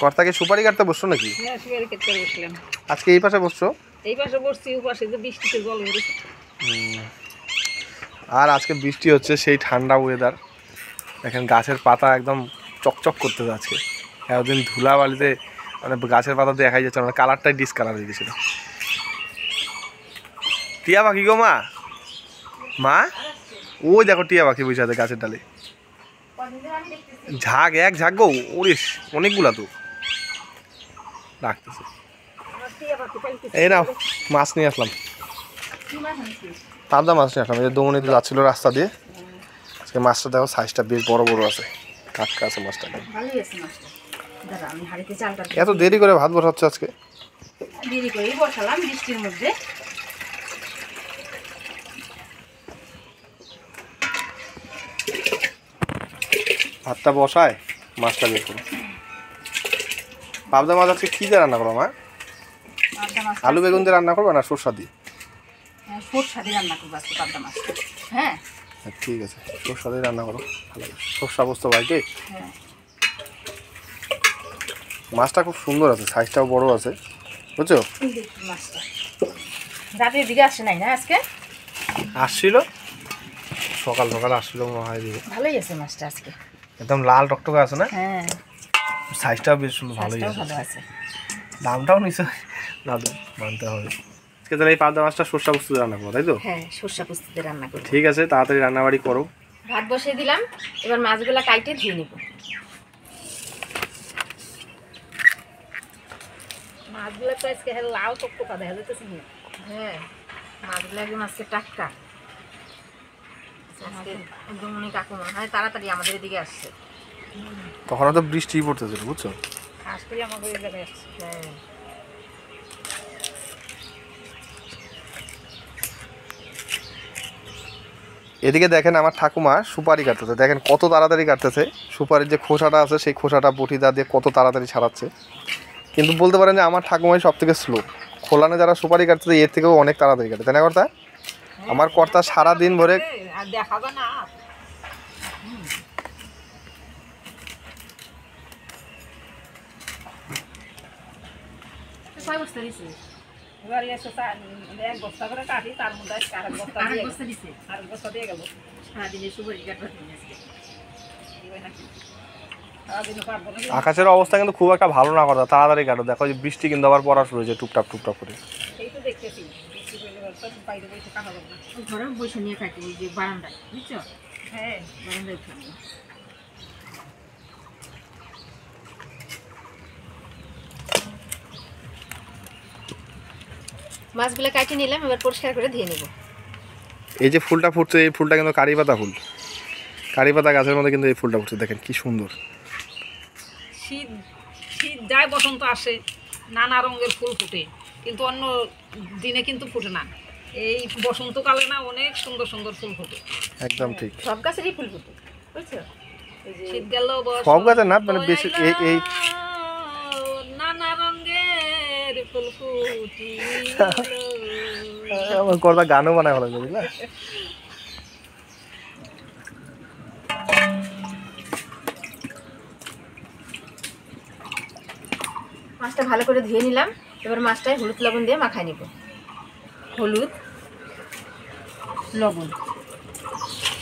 কর্তাকে সুপারি কাটতে বসছো নাকি? হ্যাঁ, সুপারি কাটতে বসলাম। আজকে এই পাশে বসছো? এই পাশে বসছি, ওই পাশে যে বৃষ্টিতে জল হয়েছে। আর আজকে বৃষ্টি হচ্ছে, সেই ঠান্ডা ওয়েদার। দেখেন গাছের পাতা একদম চকচক করতে যাচ্ছে। এতদিন ধুলাবালিতে মানে গাছের পাতা দেখাই যাচ্ছে, মানে কালারটাই ডিসকালার হয়ে গেছিল। টিয়া পাখি গো মা, মা ওই দেখো টিয়া পাখি বসে আছে গাছের ডালে। ঝাঁক এক ঝাঁক গো, ওরিস অনেকগুলা তো ডাকতেছে। এই নাও মাছ নিয়ে আসলাম, পাবদা মাছ নিয়ে আসলাম। এই যে দমনিতে যাচ্ছিল রাস্তা দিয়ে। আজকে মাছটা দেখো সাইজটা বেশ বড় বড় আছে, টাটকা আছে মাছটা। এত দেরি করে ভাত বসাচ্ছে আজকে? দেরি করেই বসালাম বৃষ্টির মধ্যে। ভাতটা বসায় মাছটা বের করো। পাবদা মাছ আজকে কী দিয়ে রান্না করো মা? আলু বেগুন দিয়ে রান্না করবো না সরষা দিয়ে? সরষা দিয়ে রান্না করবো আজকে পাবদা মাছ। হ্যাঁ ঠিক আছে, সরষা দিয়ে রান্না করো, ভালো সরষা বসতো বাড়িতে। হ্যাঁ, মাছটা খুব সুন্দর আছে, সাইজটাও বড় আছে, বুঝছো? মাছটা রাতের দিকে আসে নাই না আজকে? আসছিল সকাল সকাল আসছিল মনে হয় দিকে। ভালোই আছে মাছটা আজকে, একদম লাল টকটকে আছে না? হ্যাঁ, সাইজটাও বেশ ভালোই আছে। দামটাও নিশ্চয় দাদু মানতে হবে। আজকে তাহলে এই পাবদা মাছটা সরষা পোস্ত রান্না করবো, তাই তো? হ্যাঁ, সরষা পোস্ত রান্না করবো। ঠিক আছে, তাড়াতাড়ি রান্নাবাড়ি করো। ভাত বসিয়ে দিলাম, এবার মাছগুলা কাইটে ধুয়ে নিব। মাছগুলা তো আজকে লাল টকটকা দেখা যাইতেছে না। হ্যাঁ, মাছগুলো একদম আজকে টাটকা। একদম অনেক আক্রমণ হয়, তাড়াতাড়ি আমাদের এদিকে আসছে। তখন তো বৃষ্টি পড়তেছিল, বুঝছো? আসলে আমাদের এই জায়গায় আসছে। হ্যাঁ, এদিকে দেখেন আমার ঠাকুমা সুপারি কাটতেছে, দেখেন কত তাড়াতাড়ি কাটতেছে। সুপারির যে খোসাটা আছে সেই খোসাটা বটিদা দিয়ে কত তাড়াতাড়ি ছাড়াচ্ছে। কিন্তু বলতে পারেন যে আমার ঠাকুমাই সব থেকে স্লো। খোলানে যারা সুপারি কাটতেছে এর থেকেও অনেক তাড়াতাড়ি কাটে, তাই না কর্তা? আমার কর্তা সারাদিন ভরে দেখাবে না। কয় বস্তা দিছে? এবার এসে এক বস্তা করে কাটি, তার মধ্যে আরেক বস্তা দিছে, আরেক বস্তা দিয়ে গেল। সারাদিনে সুপারি কাটবে নাকি? আকাশের অবস্থা কিন্তু খুব একটা ভালো না, কথা তাড়াতাড়ি কাটো। দেখো যে বৃষ্টি কিন্তু আবার পড়া শুরু হয়েছে টুপটাপ টুপটাপ করে। এই তো দেখতেছি বৃষ্টি পড়লে বাইরে বসে কাটা যাবে না, ঘরে বসে নিয়ে কাটি, ওই যে বারান্দায়, বুঝছো? হ্যাঁ, বারান্দায় থাকবে। মাছগুলো কাটিয়ে নিলাম, এবার পরিষ্কার করে ধুয়ে নেব। এই যে ফুলটা ফুটছে, এই ফুলটা কিন্তু কারি পাতা ফুল। কারি পাতা গাছের মধ্যে কিন্তু এই ফুলটা ফুটছে, দেখেন কি সুন্দর। শীত শীত যায়, বসন্ত আসে, নানা রঙের ফুল ফুটে, কিন্তু অন্য দিনে কিন্তু ফুটে না। এই বসন্তকালে না অনেক সুন্দর সুন্দর ফুল ফুটে। একদম ঠিক, সব গাছেরই ফুল ফুটে, বুঝছো? শীত গেল, সব গাছের না, মানে বেশি এই নানা রঙের ফুল ফুটি। আমার কর্তা গানও বানায় ভালো, বুঝলা? মাছটা ভালো করে ধুয়ে নিলাম, এবার মাছটায় হলুদ লবণ দিয়ে মাখাই নিব। হলুদ লবণ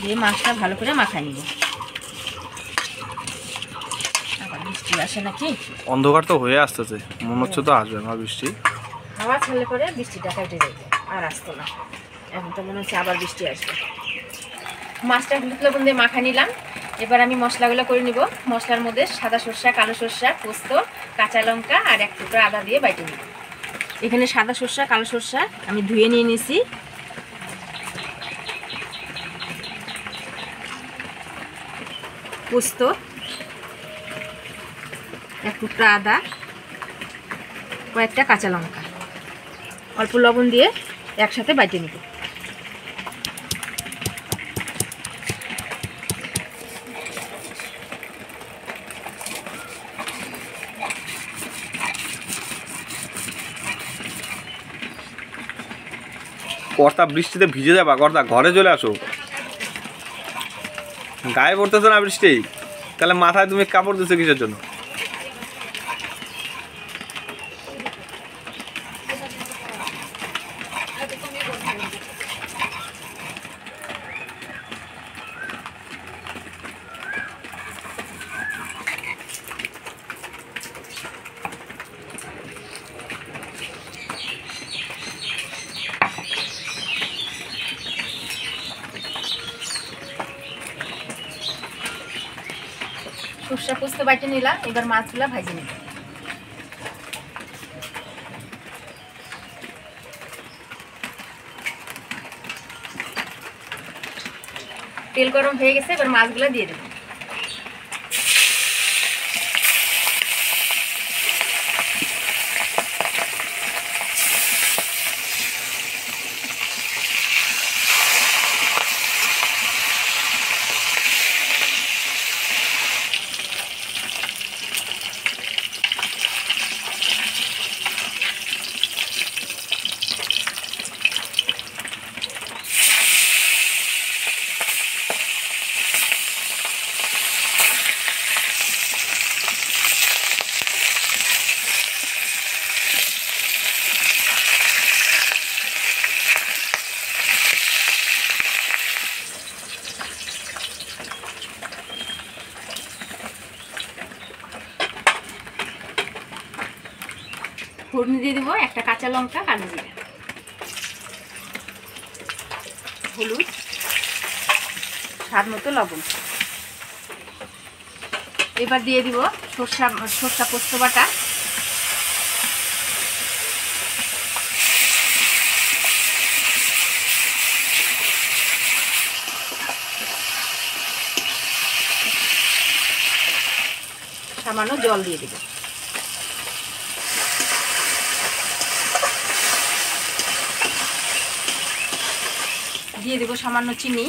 দিয়ে মাছটা ভালো করে মাখাই নিব। আবার বৃষ্টি আসে নাকি? অন্ধকার তো হয়ে আসতেছে, মনে হচ্ছে তো আসবে না বৃষ্টি। হাওয়া ছাড়লে পরে বৃষ্টিটা কেটে যাবে, আর আসতো না। এখন তো মনে হচ্ছে আবার বৃষ্টি আসবে। মাছটা হলুদ লবণ দিয়ে মাখাই নিলাম, এবার আমি মশলাগুলো করে নিব। মশলার মধ্যে সাদা সরষা, কালো সরষা, পোস্ত, কাঁচা লঙ্কা আর এক টুকরো আদা দিয়ে বাইটে নিব। এখানে সাদা সরষা, কালো সরষা আমি ধুয়ে নিয়ে নিয়েছি। পোস্ত, এক টুকরো আদা, কয়েকটা কাঁচা লঙ্কা, অল্প লবণ দিয়ে একসাথে বাইটে নিব। কর্তা বৃষ্টিতে ভিজে যাবা, কর্তা ঘরে চলে আসো। গায়ে পড়তেছে না বৃষ্টি, তাহলে মাথায় তুমি কাপড় দিচ্ছ কিসের জন্য? সর্ষা পোস্ত বাইটে নিলাম, এবার মাছগুলা ভাজে নিব। তেল গরম হয়ে গেছে, এবার মাছগুলা দিয়ে দেব। ফোড়ন দিয়ে দিব একটা কাঁচা লঙ্কা, কালো জিরা, হলুদ, স্বাদ মতো লবণ। এবার দিয়ে দিব সর্ষা পোস্ত বাটা, সামান্য জল দিয়ে দিব। দিয়ে দেব সামান্য চিনি,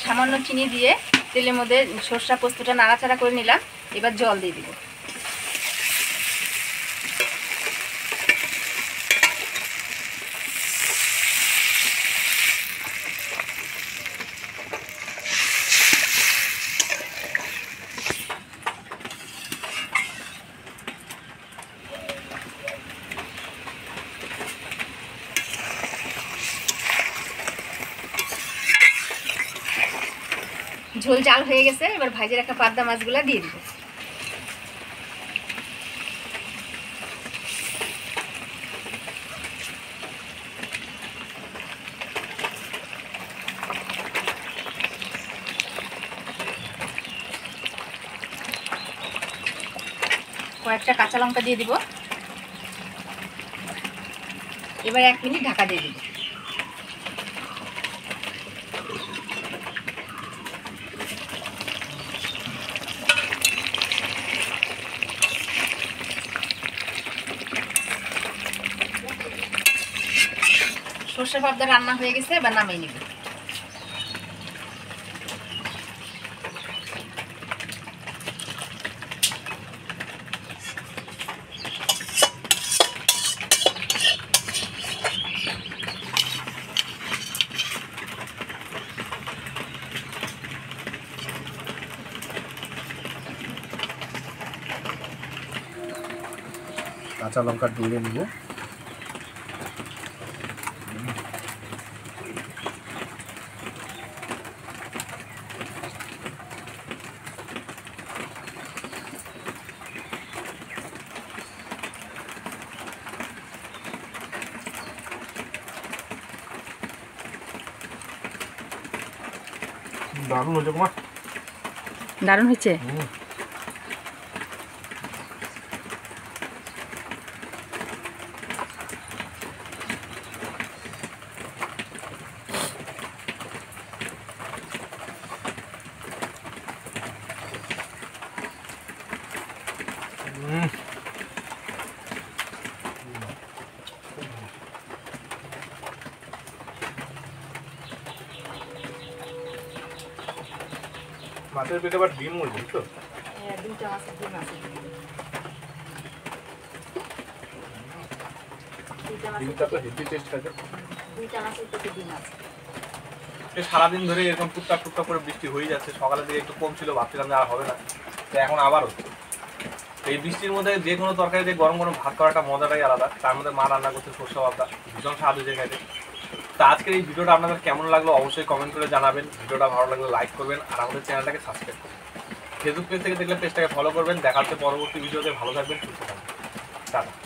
সামান্য চিনি দিয়ে তেলের মধ্যে সর্ষা পোস্তটা নাড়াচাড়া করে নিলাম। এবার জল দিয়ে দিব। ঝোল জাল হয়ে গেছে, এবার ভাজে রাখা পাবদা মাছগুলা দিয়ে দিব। কয়েকটা কাঁচা লঙ্কা দিয়ে দিব। এবার 1 মিনিট ঢাকা দিয়ে দিব। সর্ষে পাবদা রান্না হয়ে গেছে, এবার নামিয়ে নিব। কাঁচা লঙ্কা ডুলে নিব। দারুণ হয়েছে কুমার, দারুণ হয়েছে। মাছের পেটে আবার ডিম হয়েছে, বুঝছো? হ্যাঁ, 2টা মাছের ডিম আছে। ডিমটা তো হেভি টেস্ট আছে। 2টা মাছের পেটে ডিম আছে। সারাদিন ধরে এরকম টুকটাক টুকটাক করে বৃষ্টি হয়ে যাচ্ছে। সকালের দিকে একটু কম ছিল, ভাবছিলাম যে আর হবে না, তো এখন আবার হচ্ছে। এই বৃষ্টির মধ্যে যে কোনো তরকারি দিয়ে গরম গরম ভাত করাটা মজাটাই আলাদা। তার মধ্যে মা রান্না করতে সর্ষে পাবদা, ভীষণ স্বাদ হয়েছে খেতে। তো আজকের এই ভিডিওটা আপনাদের কেমন লাগলো অবশ্যই কমেন্ট করে জানাবেন। ভিডিওটা ভালো লাগলে লাইক করবেন আর আমাদের চ্যানেলটাকে সাবস্ক্রাইব করবেন। ফেসবুক পেজ থেকে দেখলে পেজটাকে ফলো করবেন। দেখা হচ্ছে পরবর্তী ভিডিওতে। ভালো থাকবেন, সুস্থ থাকবেন, টাটা।